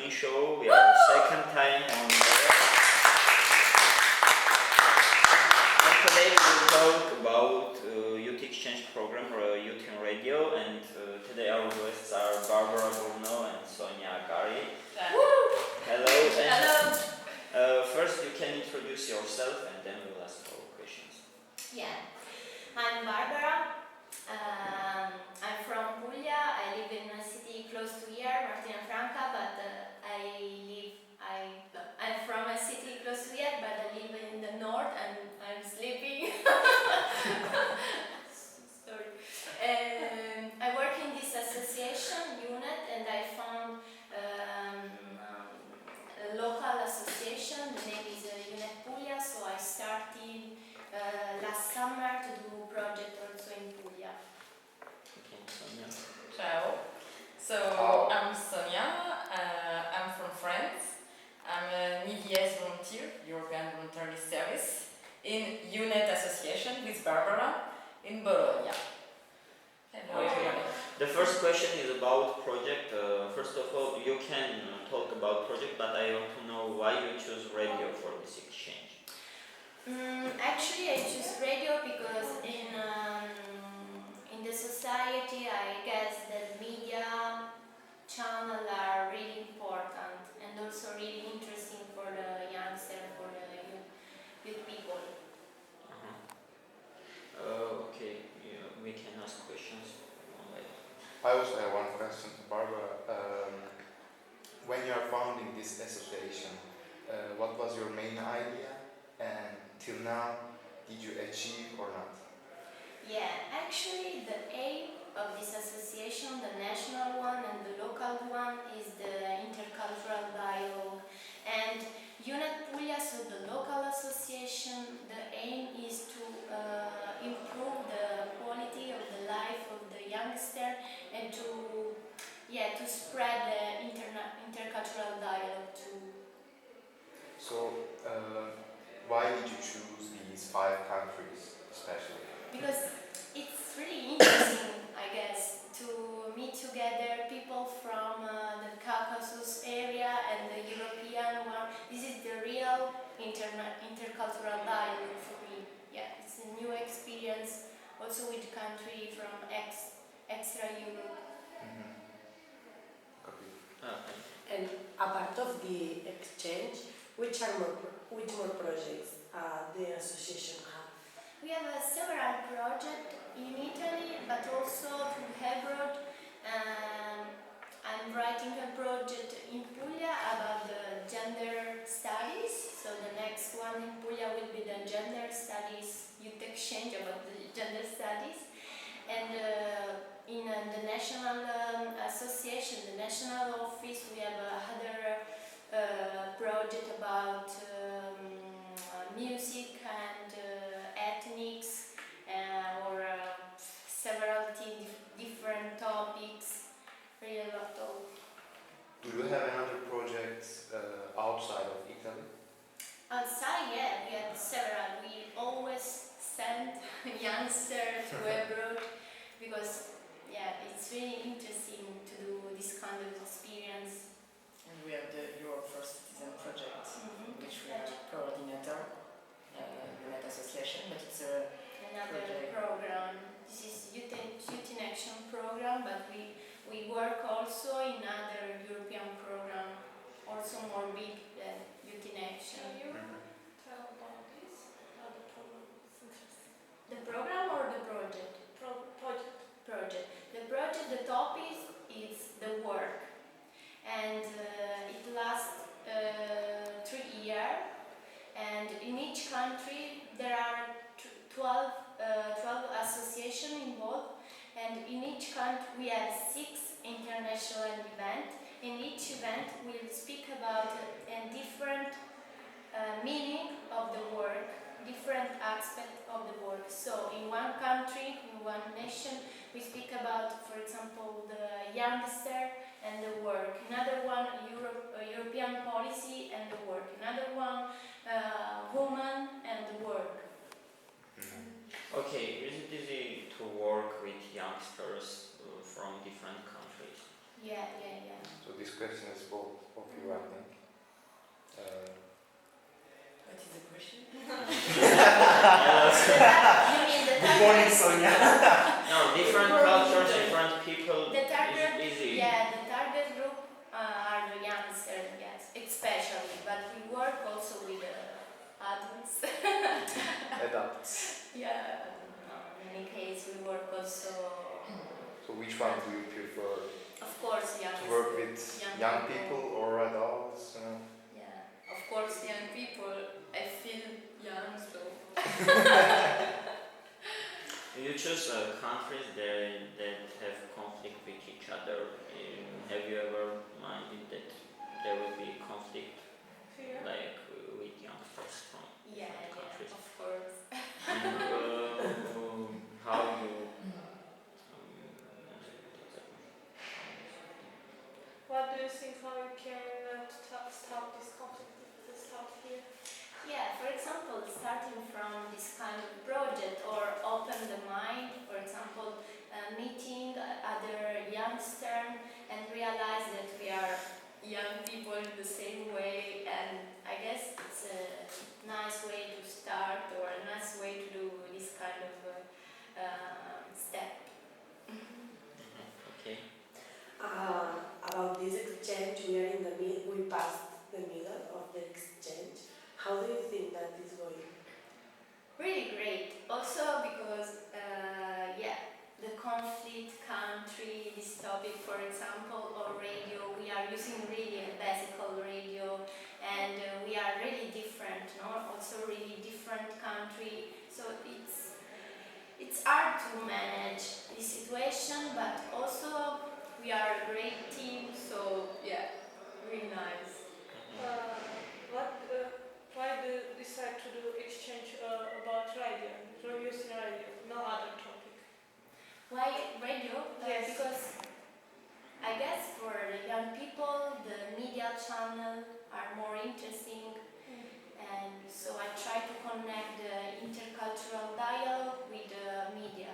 afternoon show. We are second time on there. And today we will talk about youth exchange program or youth in radio. And today our guests are Barbara and Sonia Barbara. Hello. Hello. First, you can introduce yourself, and then we'll ask our questions. Yeah, I'm Barbara. I'm from Puglia. I live in a city close to here, Martina Franca, but I'm from a city close to here, but I live in the north and I'm sleeping. Sorry. I work in this association unit, and I found a local association. The name is Unit Puglia, so I started last summer to do a project also in Puglia. Okay, Sonia. Ciao. So I'm Sonia. I'm from France. I'm an EVS volunteer, European Voluntary Service, in UNET Association with Barbara in Bologna. Hello. Okay. The first question is about project. First of all, you can talk about project, but I want to know why you choose radio for this exchange. Actually, I choose radio because in the society, I guess that media channels are really important and also really interesting for the youngster, for the youth people. Okay, yeah, we can ask questions. I also have one question to Barbara. When you are founding this association, what was your main idea, and till now, did you achieve or not? Yeah, actually the aim of this association, the national one and the local one, is the intercultural dialogue. And UNET Puglia, so the local association, the aim is to improve the quality of the life of the youngster and to spread the intercultural dialogue too. So, why did you choose these 5 countries especially? Because it's really interesting, I guess, to meet together people from the Caucasus area and the European one. This is the real intercultural dialogue for me. Yeah, it's a new experience, also with country from extra Europe. Copy. And apart of the exchange, which more projects the association have? We have several projects in Italy, but also to abroad. I'm writing a project in Puglia about the gender studies. So the next one in Puglia will be the gender studies youth exchange about the gender studies. And in the national association, the national office, we have another project about music and ethnics, or several different topics. Really a lot of. Do you have another projects outside of Italy? Outside, yeah, we have several. We always send youngsters to abroad because, yeah, it's really interesting to do this kind of experience. And we have the Your First Citizen project, which we are coordinator, UNET Association, but it's Another project. program. This is Youth in Action program, but we work also in other European program, also more big than Youth in Action. Can you tell about this? The program is interesting. The program or the project? Project. The project, the topic is the work, and it lasts 3 years. And in each country there are 12 associations involved, and in each country we have 6 international events. In each event we'll speak about a different meaning of the work, different aspect of the work. So in one country, in one nation, we speak about, for example, the youngster and the work. Another one, European policy and the work. Another one, woman and the work. Okay, is it easy to work with youngsters from different countries? Yeah. So this question is both of you adults. Adults. Yeah, I don't know. In any case, we work also, So which one do you prefer? of course, young To work with young people or adults? Yeah, of course, young people. I feel young, so. You choose countries that have conflict with each other. Have you ever minded that there will be conflict, Here. like with youngsters from Yeah, different countries? of course. And how you What do you think how you can stop this conflict to stop here? Yeah, for example, starting from this kind of project or open the mind, for example, meeting other youngsters and realize that we are young people in the same way, and I guess it's a nice way to start or a nice way to do this kind of step. Okay. About this exchange, we are in the we passed the middle of the exchange. How do you think that is going? Really great. Also because, the conflict country, this topic, for example, or radio, we are using really a basic radio, and we are really different, no? Also really different country. So it's hard to manage this situation, but also we are a great team. So yeah, really nice. Why do you decide to do exchange about radio, using radio, no other topic? Why radio? Yes. Because I guess for the young people, the media channel are more interesting, and so I try to connect the intercultural dialogue with the media.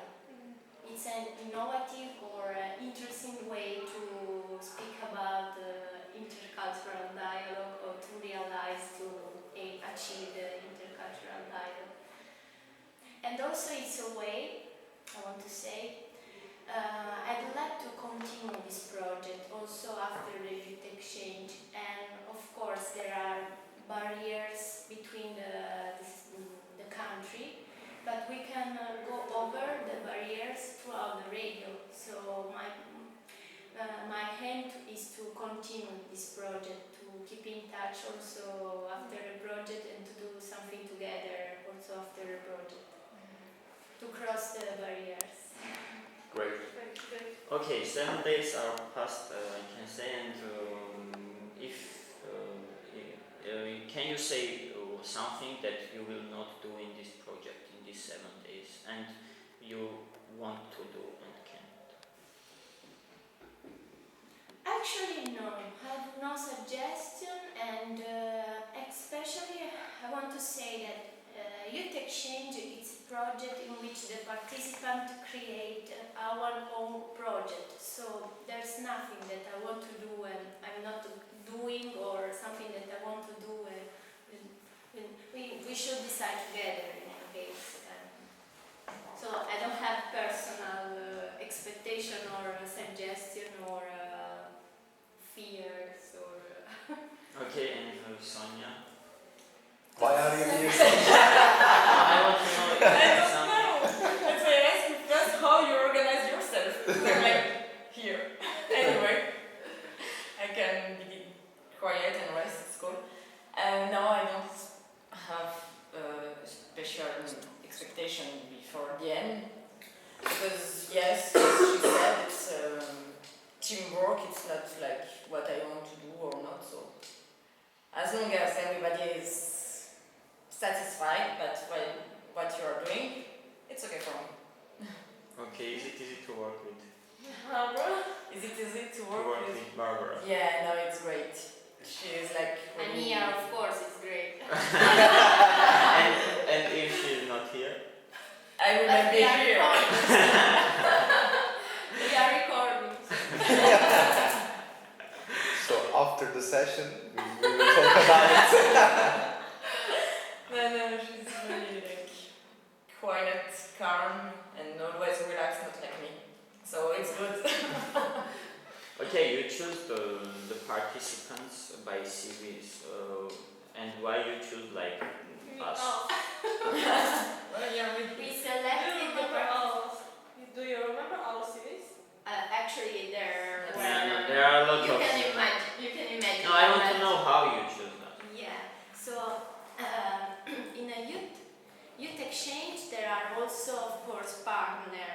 It's an innovative or interesting way to speak about the intercultural dialogue or to realize to achieve the intercultural dialogue. And also it's a way, I want to say, I'd like to continue this project also after the youth exchange, and of course there are barriers between the country, but we can go over the barriers throughout the radio. So my aim is to continue this project, to keep in touch also after the project, and to do something together also after the project, to cross the barriers. Great. Okay, 7 days are past, I can say, and can you say something that you will not do in this project in these 7 days, and you want to do and can't? Actually, no. I have no suggestion, and especially I want to say that Youth Exchange is a project in which the participants create our own project. So there's nothing that I want to do and I'm not doing, or something that I want to do. We should decide together in any case. So I don't have personal expectation or suggestion or fears or. Okay, and Sonia? Why are you here? I want to know if I there's don't something. know. That's why I asked you first how you organize yourself. You're like, here. Anyway, I can be quiet and rest at school. No, I don't have a special expectation before the end. Because, yes, as she said, it's teamwork. It's not like what I want to do or not. So, as long as everybody is satisfied by what you are doing, it's okay for me. Okay, is it easy to work with? Barbara? Is it easy to work with? Barbara? Yeah, no, it's great. She is like. And Mia, of course, it's great. and if she's not here? I will But not be we are here. recording. We are recording. So after the session, we will talk about it. No, she's really like quiet, calm, and always relaxed, not like me. So it's good. Okay, you choose the participants by CVs. And why you choose like us? Well, yeah, We Do you selected the remember do you remember our series? actually there Yeah, were. There are a lot You of. can imagine. You can imagine. No, I want to but- know how you choose that. Yeah. So in a youth exchange, there are also, of course, partner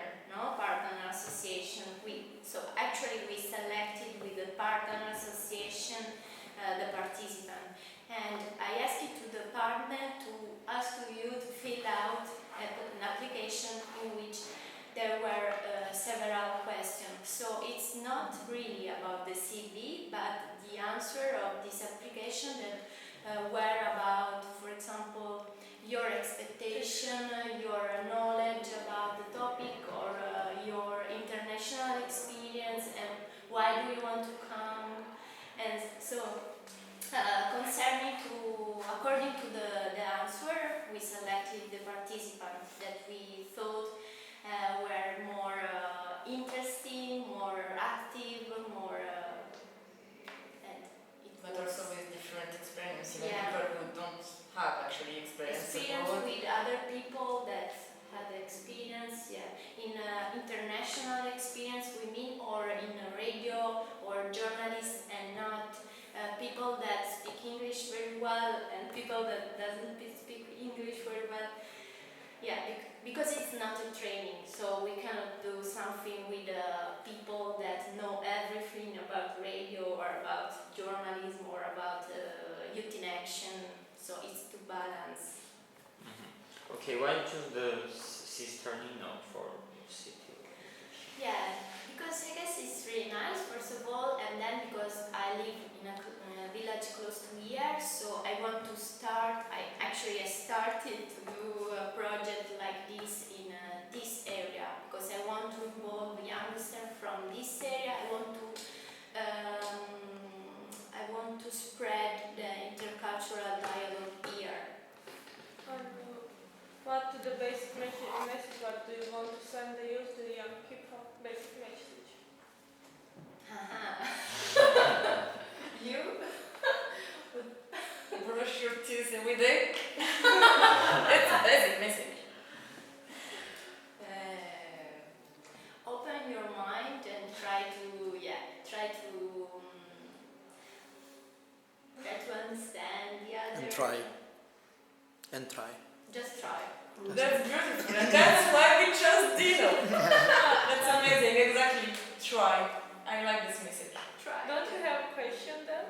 association. So actually, we selected with the partner association the participant, and I asked it to the partner to ask you to fill out an application in which there were several questions. So it's not really about the CV, but the answer of this application that were about, for example, your expectation, your knowledge about the topic, or your international experience, and why do you want to come. And so according to the answer, we selected the participants that we thought were more interesting, more active, more and it but was also with different experience. You know, Yeah. people who don't have actually experience experience abroad. with other people that had experience, in international experience we mean, or in a radio or journalists, and not people that speak English very well and people that doesn't speak English very well. Because it's not a training, so we cannot do something with people that know everything about radio or about journalism or about youth in action. So it's to balance. Okay, why choose the sister Nino for city? Yeah, because I guess it's really nice, first of all, and then because I live in a village close to here, so I want to start. I started to do a project like this in this area, because I want to involve the youngsters from this area. I want to spread the intercultural dialogue here. And what the basic message, what do you want to send the youth, the young people, basic message? You? Brush your teeth every day. It's a basic message. Open your mind and try to understand the other. And try. Just try. That's beautiful, and that's why we chose Dino. That's amazing, exactly. Try. I like this message. Try. Don't you have a question then,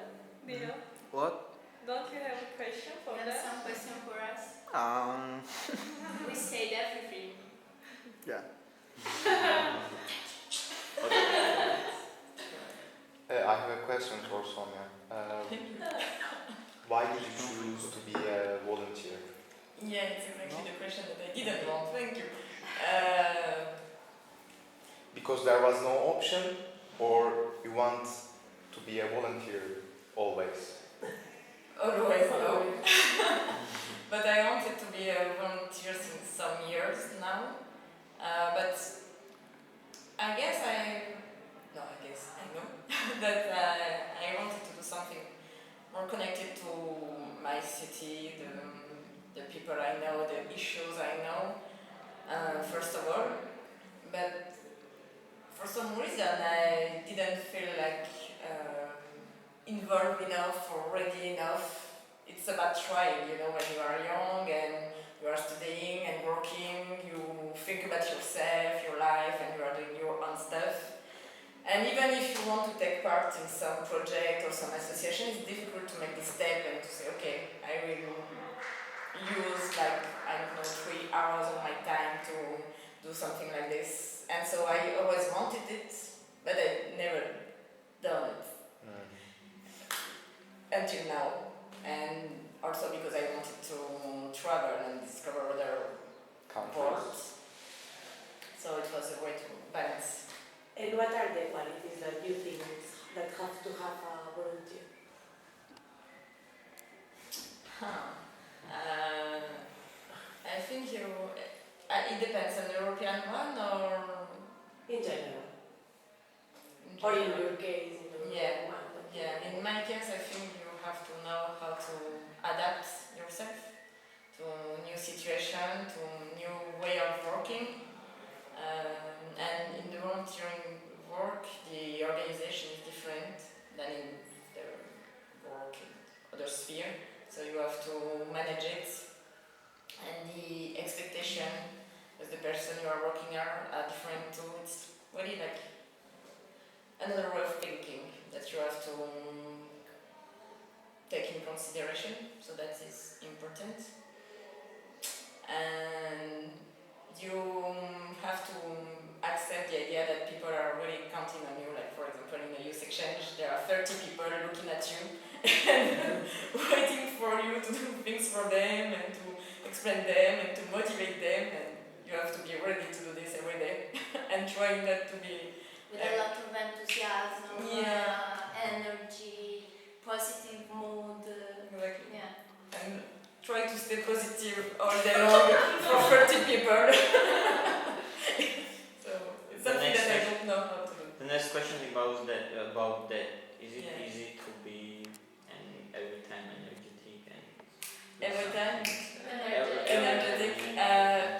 Dino? What? Don't you have a question for You have them? some question for us? Um, We said everything. yeah. I have a question for Sonia. Why did you choose to be a volunteer? Yeah, it's exactly the question that I didn't want. Thank you. Because there was no option, or you want to be a volunteer always? Always no. But I wanted to be a volunteer since some years now. But I know that I wanted to do something more connected to my city, the people I know, the issues I know, first of all. But for some reason I didn't feel like involved enough or ready enough. It's about trying, when you are young and you are studying and working, you think about yourself, your life, and you are doing your own stuff. And even if you want to take part in some project or some association, it's difficult to make this step and to say, okay, I will use 3 hours of my time to do something like this. And so I always wanted it, but I never done it until now. And also because I wanted to travel and discover other worlds. So it was a way to balance. And what are the qualities that you think that have to have a volunteer? I think it depends on the European one or In general. in Or in general? your case, in the Yeah. one. Yeah, in my case I think you have to know how to adapt yourself to new situation, to new way of working. And in the volunteering work, the organization is different than in the work in other sphere. So you have to manage it, and the expectation as the person you are working are different too. It's really like another way of thinking that you have to take in consideration, so that is important. And you have to accept the idea that people are really counting on you. Like, for example, in a youth exchange, there are 30 people looking at you and waiting for you to do things for them and to explain them and to motivate them, and you have to be ready to do this every day and trying not to be With a lot of enthusiasm, energy, positive mood. exactly. Yeah. And try to stay positive all day long for 30 people. So it's The something next that I question- don't know how to do. The next question about that. Is it Yeah. easy to be and every time energetic and do Every time Energetic. energetic.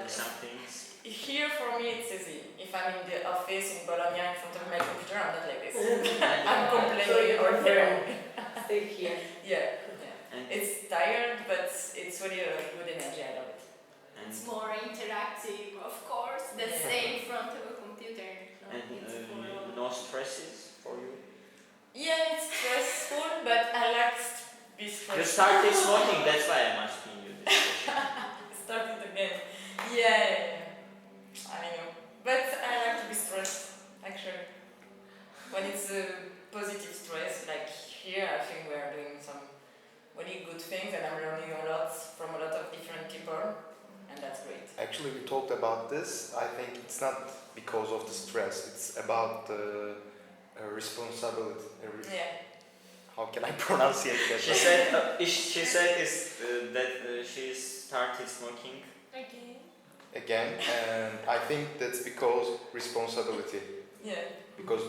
do some things? Here for me it's easy. If I'm in the office in Bologna in front of my computer, I'm not like this. I'm So complaining you or prefer- here. Stay here. Yeah. And, It's tired, but it's really a good energy. I love it. and, It's more interactive, of course, than Yeah. staying in front of a computer. No, and it's more no stresses for you? Yeah, it's stressful, but I like to be You stressed. started smoking, that's why I'm asking you this question. Started again. Yeah. I know. But I like to be stressed, actually. When it's a positive stress, like here, I think we are doing some really good things and I'm learning a lot from a lot of different people, and that's great. Actually, we talked about this. I think it's not because of the stress. It's about the responsibility. Yeah. How can I pronounce it? She said that she started smoking. Again, and I think that's because responsibility. Yeah. Because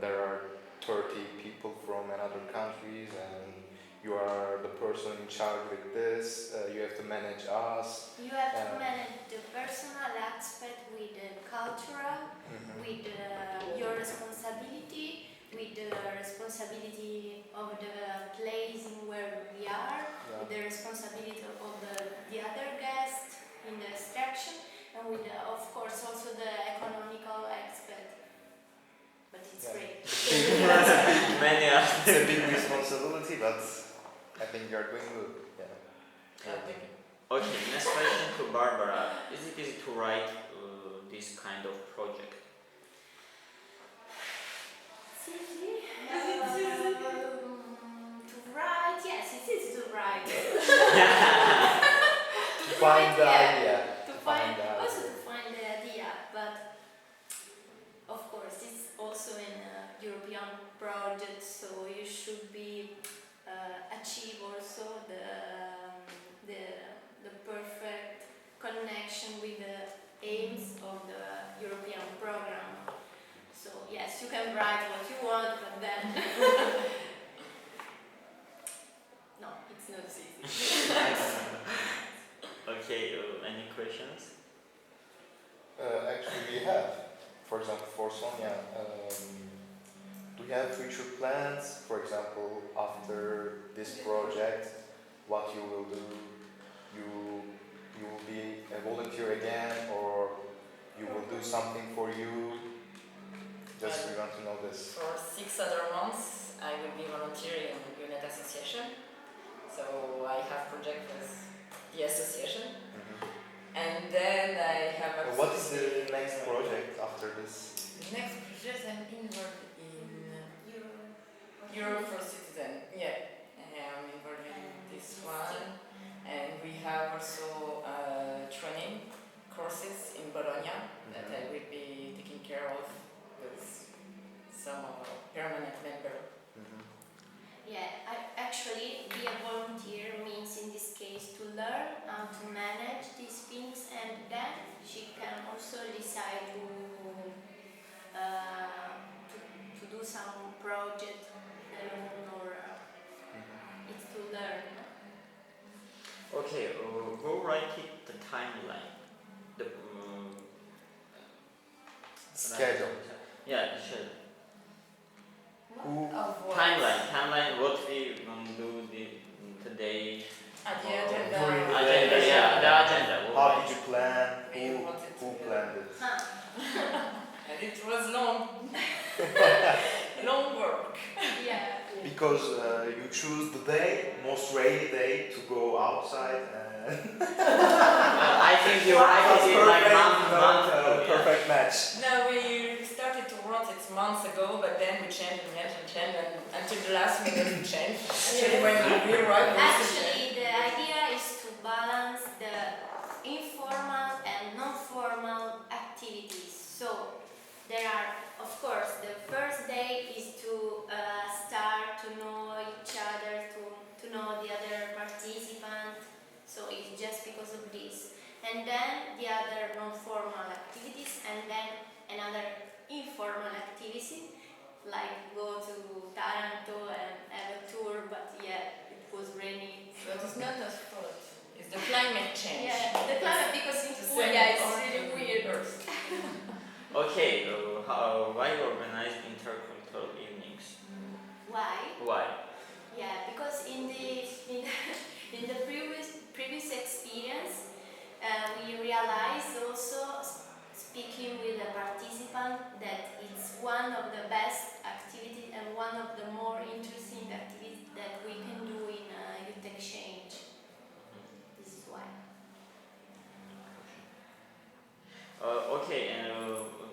there are 30 people from another countries, and you are the person in charge with this. You have to manage us. You have to manage the personal aspect with the cultural, with your responsibility, with the responsibility of the place in where we are, with the responsibility of the other guests in the extraction, and with of course also the economical aspect. But it's Yeah. great. Many It's a big responsibility, but I think you are doing good. Yeah. Thank you. Okay, next question to Barbara. Is it easy to write this kind of project? To write, yes, it's easy to write. To find the idea. To find the idea, but of course it's also in a European project, so you should be achieve also the perfect connection with the aims of the European program. So yes, you can write what you want, but then no, it's not easy. Okay, any questions? Actually, we have. For example, for Sonia, do you have future plans? For example, after this project, what you will do? You will be a volunteer again, or you will do something for you? Just we want to know this. For 6 other months, I will be volunteering in UNET Association. So I have project with the association. And then I have a What is the next project after this? next project I'm involved in Euro for Citizen. Yeah, I am involved in this one. And we have also training courses in Bologna that I will be taking care of with some of our permanent members. Yeah, actually, be a volunteer means in this case to learn how to manage these things, and then she can also decide to do some project or it's to learn. Schedule. Yeah, schedule. Who? Of what? Timeline. What we do today. At the agenda. During the Agenda. day. Yeah, the agenda. How did you plan? We wrote it Who together. planned it? And it was long. Long work. Yeah. Because you choose the day, most rainy day, to go outside and I think you write it in like month ago. Yeah. perfect match. No, we started to write it months ago, but then we changed and until the last minute we changed. Actually, when we arrived, we also changed. Actually, the idea is to balance the informal and non-formal activities. So there are, of course, the first day is to start to know each other, to know the other participant. So it's just because of this. And then the other non-formal activities, and then another informal activity, like go to Taranto and have a tour, but yeah, it was raining. But it's not our fault. It's the climate change. Yeah, the climate, because in It's the Puglia same it's on really the weird. Earth. Okay, why organize intercultural evenings? Why? Why? Yeah, because in the previous experience, we realized also speaking with the participant that it's one of the best activities and one of the more interesting activities that we can do in youth exchange. This is why. Okay, and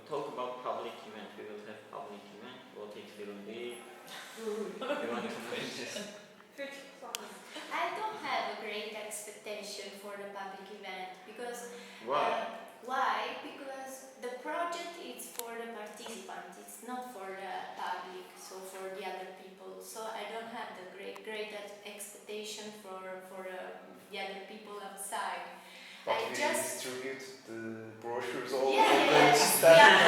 talk about public event. We will have public event. What it will be? You want to comment this? Future plans. I don't have a great expectation for the public event because Why? why? Because the project is for the participants. It's not for the public, so for the other people. So I don't have the great expectation for the other people outside. But I we just- distribute the brochures all Yeah, over yeah, the yeah. stand.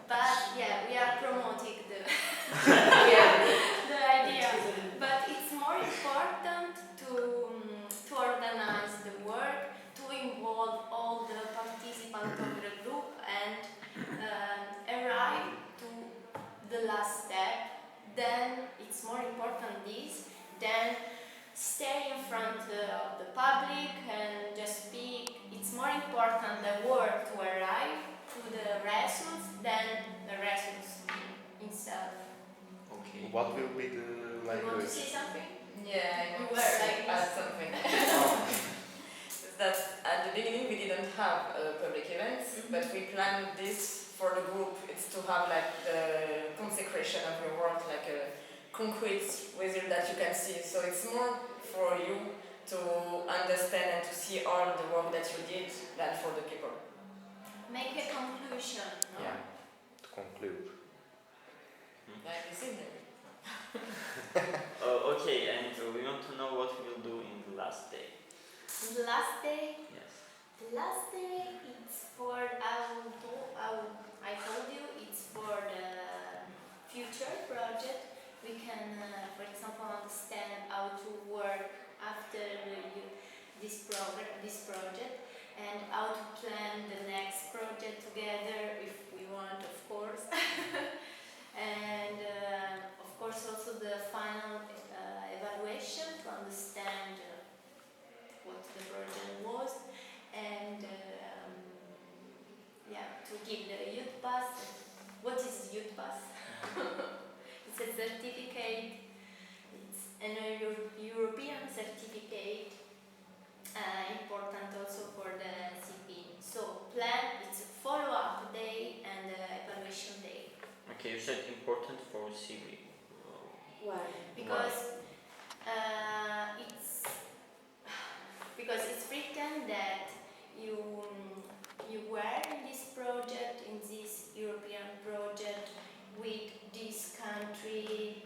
But yeah, we are promoting the idea. But it's more important to organize the work, to involve all the participants of the group, and arrive to the last step. Then it's more important this than stay in front of the public and just speak. It's more important the work to arrive to the results than the results itself. Okay. What will be the You want to language? say something? Yeah, I You want were to like add this. something. Is that at the beginning we didn't have public events, but we planned this for the group. It's to have like the consecration of your work, like a concrete result that you can see. So it's more for you to understand and to see all the work that you did than for the people. Make a conclusion, no? Yeah. To conclude. Like this evening. Okay, and we want to know what we'll do in the last day. The last day, Yes. it's for, I told you, it's for the future project. We can, for example, understand how to work after this project, and how to plan the next project together if we want, of course. And of course also the final evaluation to understand what the project was, and to give the youth pass. What is youth pass? It's a certificate. It's an European certificate, important also for the CP. So plan, it's a follow-up day and evaluation day. Okay, you said important for CV. Why? Because it's written that you were in this project, in this European project, with this country,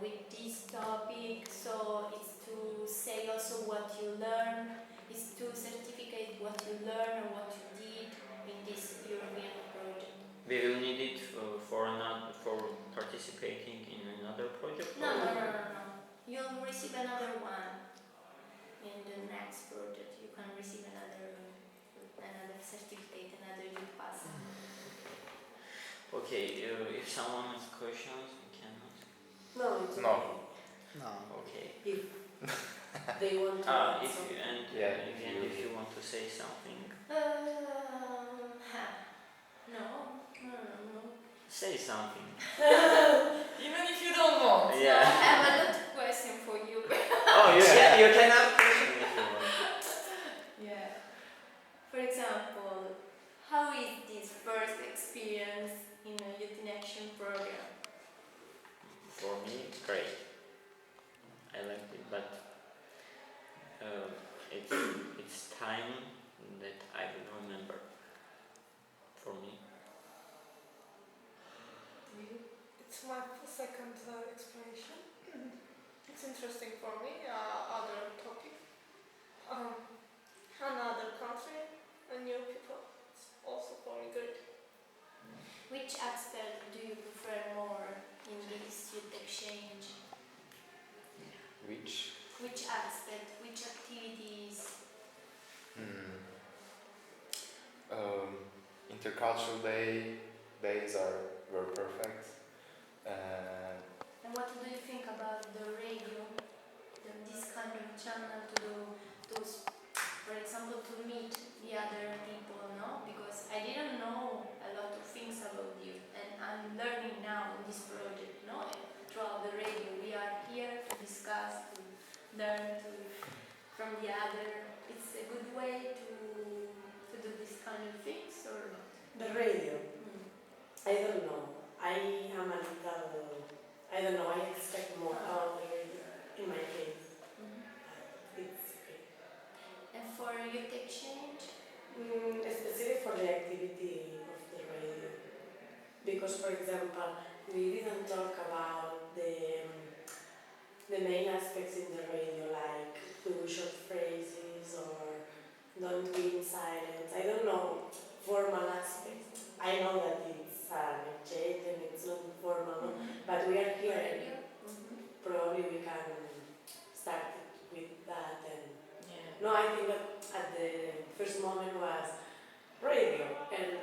with this topic. So it's to say also what you learn. It's to certificate what you learn and what you did in this European project. We will need it for participating in another project. No. You'll receive another one in the next project. You can receive another certificate, another youth pass. Okay, if someone has questions, we cannot. No, it's No. okay. No. Okay. If they want to Ah, add if you, something. and Yeah, again, if you want to say something, No. say something. Even if you don't want. I Yeah. have a lot of questions for you. Oh, you can ask question if you want. Yeah. For example, how is this first experience in a Youth in Action program? For me, it's great. I liked it, but it's time that I will remember. For me. It's my second explanation. It's interesting for me. Other topic. Another country, and new people. It's also for me good. Which aspect do you prefer more in this youth exchange? Which? Aspect, which activities? Intercultural days were perfect. And what do you think about the radio? This kind of channel for example, to meet the other people, no? Because I didn't know a lot of things about you, and I'm learning now in this project, no? Throughout the radio, we are here to discuss, to learn from the other. It's a good way to do this kind of things, or not? The radio. I don't know. I am a little. I don't know. I expect more about the radio in my case. It's okay. And for youth exchange? Specific for the activity of the radio. Because, for example, we didn't talk about the main aspects in the radio, like do short phrases or don't be in silence. I don't know formal aspects. I know that it's an exchange and it's not formal, but we are here and probably we can start with that. And Yeah. no, I think that at the first moment was radio and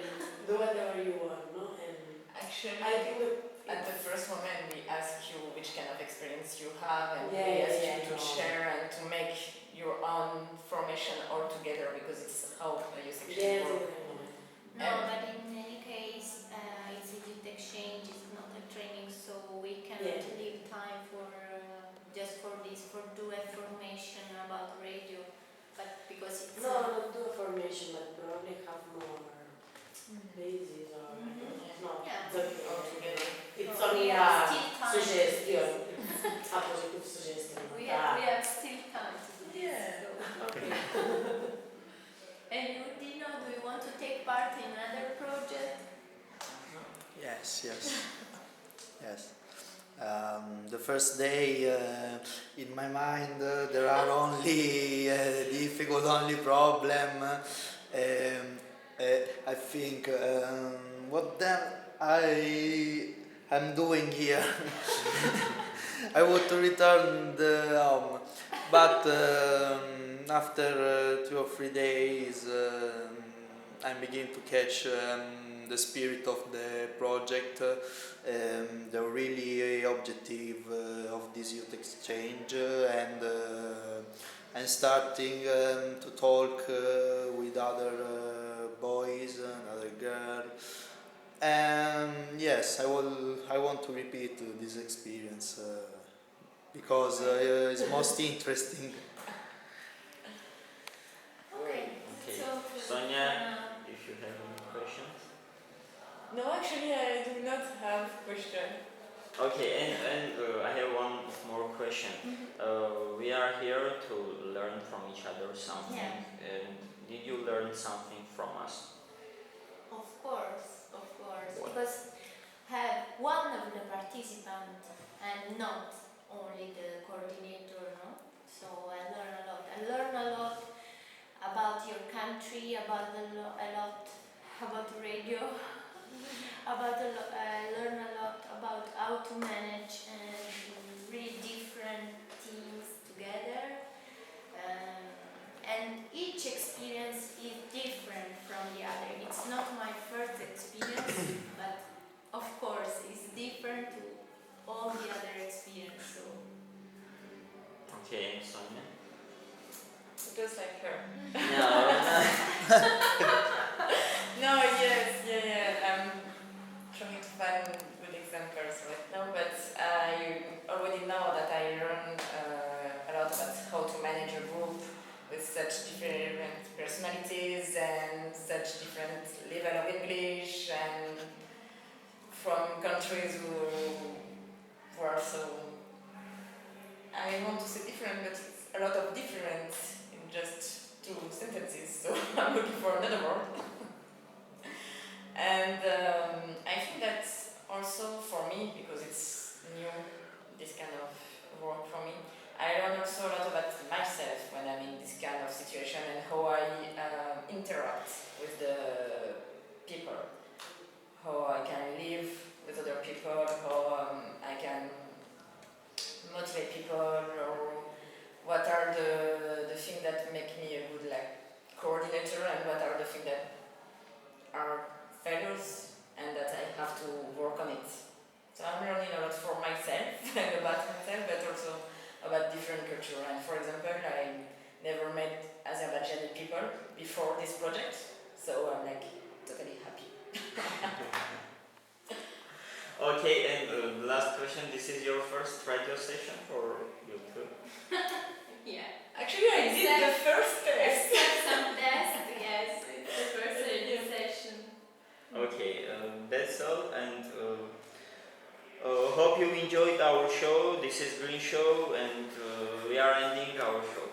do whatever you want, no? And Actually, I think that at the first moment we ask you which kind of experience you have, and Yeah, we yeah, ask yeah, you to I know. share and to make your own formation all together, because it's how a youth yes, exchange works. No, but in any case, it's a youth exchange, it's not a training, so we cannot Yeah. leave time for just for this, for do a formation about radio. But because it's no, not do a formation, but probably have more bases or no, Yeah. it's okay. All together. It's So only we a have still time. suggestion. It's a positive suggestion. We have still time to do this. Yeah. So. Okay. And you, Dino, do you want to take part in another project? Yes. Yes. The first day, in my mind, there are only difficult, only problem. I think, what then I am doing here? I want to return the home, but after 2 or 3 days, I begin to catch the spirit of the project, the really objective of this youth exchange, and starting to talk with other boys and other girls. And yes, I want to repeat this experience because it's most interesting. Okay. Okay. So, Sonia, if you have any questions. No, actually, I do not have question. Okay, and I have one more question. We are here to learn from each other something. Yeah. And did you learn something from us? Of course. What? Because have one of the participants and not only the coordinator, no? So I learn a lot. I learn a lot about your country, about a lot about radio, I learn a lot about how to manage really different teams together. And each experience is different from the other. It's not my first experience, but Okay, and Sonia? Just like her. No, No, yes, yeah. I'm trying to find good examples right now, but you already know that I learned a lot about how to manage a group with such different personalities and such different level of English and from countries who are so, I want to say different, but it's a lot of difference in just 2 sentences, so I'm looking for another word. And I think that's also for me, because it's new, this kind of work for me. I learn also a lot about myself when I'm in this kind of situation and how I interact with the people, how I can live with other people, how I can motivate people, or what are the things that make me a good coordinator and what are the things that are failures and that I have to work on it. So I'm learning a lot for myself and about myself, but also about different culture. And for example, I never met Azerbaijani people before this project, so I'm totally happy. Okay, and the last question, this is your first radio session for YouTube? Yeah. Actually, I did the first test. Except some test, yes, it's the first radio session. Okay, that's all, and hope you enjoyed our show. This is Green Show, and we are ending our show.